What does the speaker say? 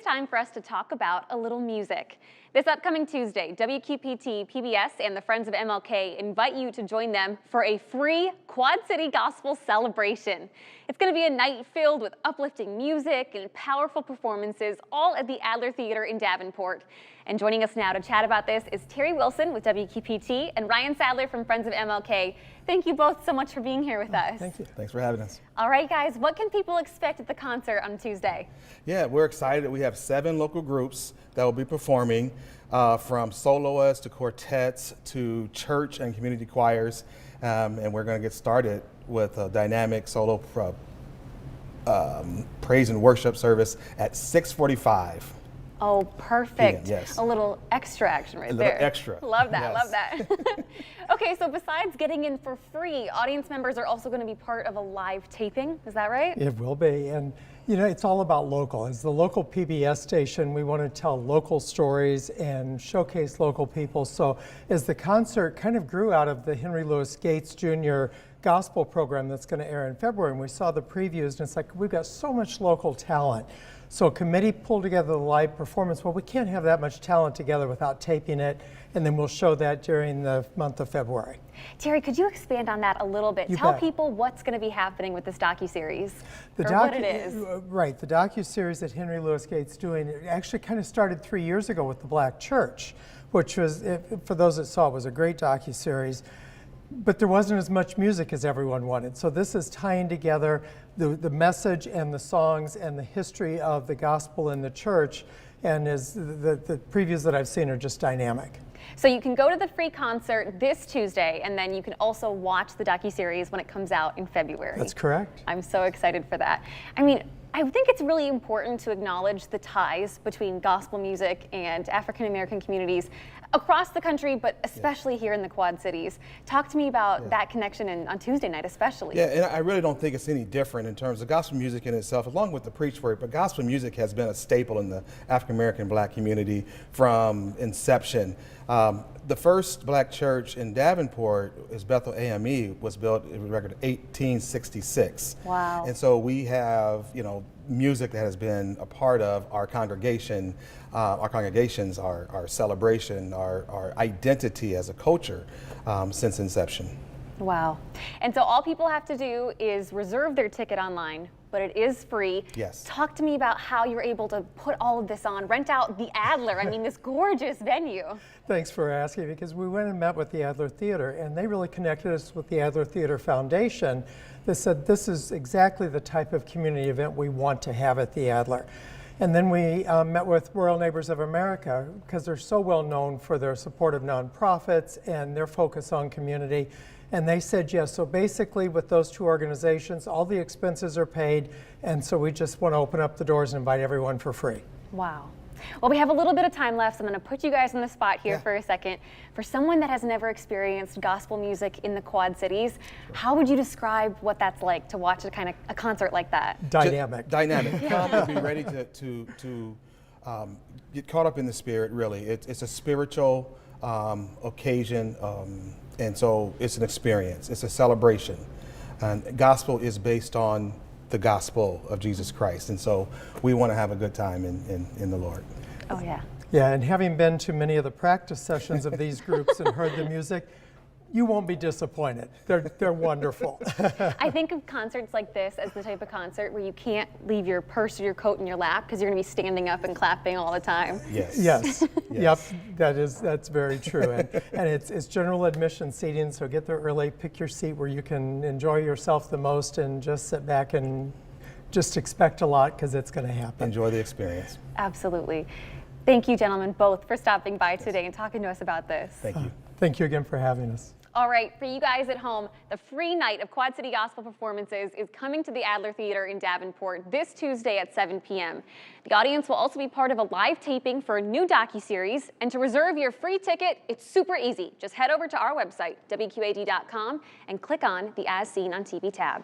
time for us to talk about a little music. This upcoming Tuesday, WQPT, PBS, and the Friends of MLK invite you to join them for a free Quad City Gospel celebration. It's going to be a night filled with uplifting music and powerful performances, all at the Adler Theatre in Davenport. And joining us now to chat about this is Terry Wilson with WQPT and Ryan Sadler from Friends of MLK. Thank you both so much for being here with us. Thank you. Thanks for having us. All right, guys, what can people expect at the concert on Tuesday? Yeah, we're excited. We have 7 local groups that will be performing, from soloists to quartets to church and community choirs. And we're going to get started with a dynamic solo praise and worship service at 6:45. Oh, perfect. Yes. A little extra action right A there. little extra. Love that, Yes. love that. Okay, so besides getting in for free, audience members are also going to be part of a live taping. Is that right? It will be. And, you know, it's all about local. As the local PBS station, we want to tell local stories and showcase local people. So as the concert kind of grew out of the Henry Louis Gates Jr. gospel program that's going to air in February, and we saw the previews, and it's like, we've got so much local talent. So a committee pulled together the live performance. Well, we can't have that much talent together without taping it, and then we'll show that during the month of February. Terry, could you expand on that a little bit? You Tell bet. people what's going to be happening with this docuseries, The or what it is. Right, the docuseries that Henry Louis Gates doing, it actually kind of started 3 years ago with the Black Church, which was, for those that saw it, was a great docuseries. But there wasn't as much music as everyone wanted. So this is tying together the message and the songs and the history of the gospel in the church. And as the previews that I've seen are just dynamic. So you can go to the free concert this Tuesday, and then you can also watch the docuseries when it comes out in February. That's correct. I'm so excited for that. I mean, I think it's really important to acknowledge the ties between gospel music and African American communities across the country, but especially here in the Quad Cities. Talk to me about that connection on Tuesday night especially. Yeah, and I really don't think it's any different in terms of gospel music in itself, along with the preach word, but gospel music has been a staple in the African American black community from inception. The first black church in Davenport is Bethel AME, was built in record 1866. Wow. And so we have, you know, music that has been a part of our congregation, our congregations, our celebration, our identity as a culture since inception. Wow. And so all people have to do is reserve their ticket online, but it is free. Yes. Talk to me about how you're able to put all of this on, rent out the Adler. I mean, this gorgeous venue. Thanks for asking, because we went and met with the Adler Theatre, and they really connected us with the Adler Theatre Foundation. They said this is exactly the type of community event we want to have at the Adler. And then we met with Royal Neighbors of America, because they're so well known for their support of nonprofits and their focus on community. And they said yes. So basically with those two organizations, all the expenses are paid. And so we just want to open up the doors and invite everyone for free. Wow. Well, we have a little bit of time left, so I'm going to put you guys on the spot here for a second. For someone that has never experienced gospel music in the Quad Cities, how would you describe what that's like to watch a concert like that? Dynamic. Dynamic. Come and be ready to get caught up in the spirit, really. It's a spiritual occasion, and so it's an experience. It's a celebration. And gospel is based on the gospel of Jesus Christ. And so we want to have a good time in the Lord. Oh, yeah. Yeah, and having been to many of the practice sessions of these groups and heard the music, you won't be disappointed. They're wonderful. I think of concerts like this as the type of concert where you can't leave your purse or your coat in your lap because you're going to be standing up and clapping all the time. Yes. Yes. Yes. Yep, that's very true. And it's general admission seating, so get there early, pick your seat where you can enjoy yourself the most, and just sit back and just expect a lot, because it's going to happen. Enjoy the experience. Absolutely. Thank you, gentlemen, both, for stopping by today and talking to us about this. Thank you. Thank you again for having us. All right, for you guys at home, the free night of Quad City Gospel performances is coming to the Adler Theatre in Davenport this Tuesday at 7 p.m. The audience will also be part of a live taping for a new docuseries, and to reserve your free ticket, it's super easy. Just head over to our website, WQAD.com, and click on the As Seen on TV tab.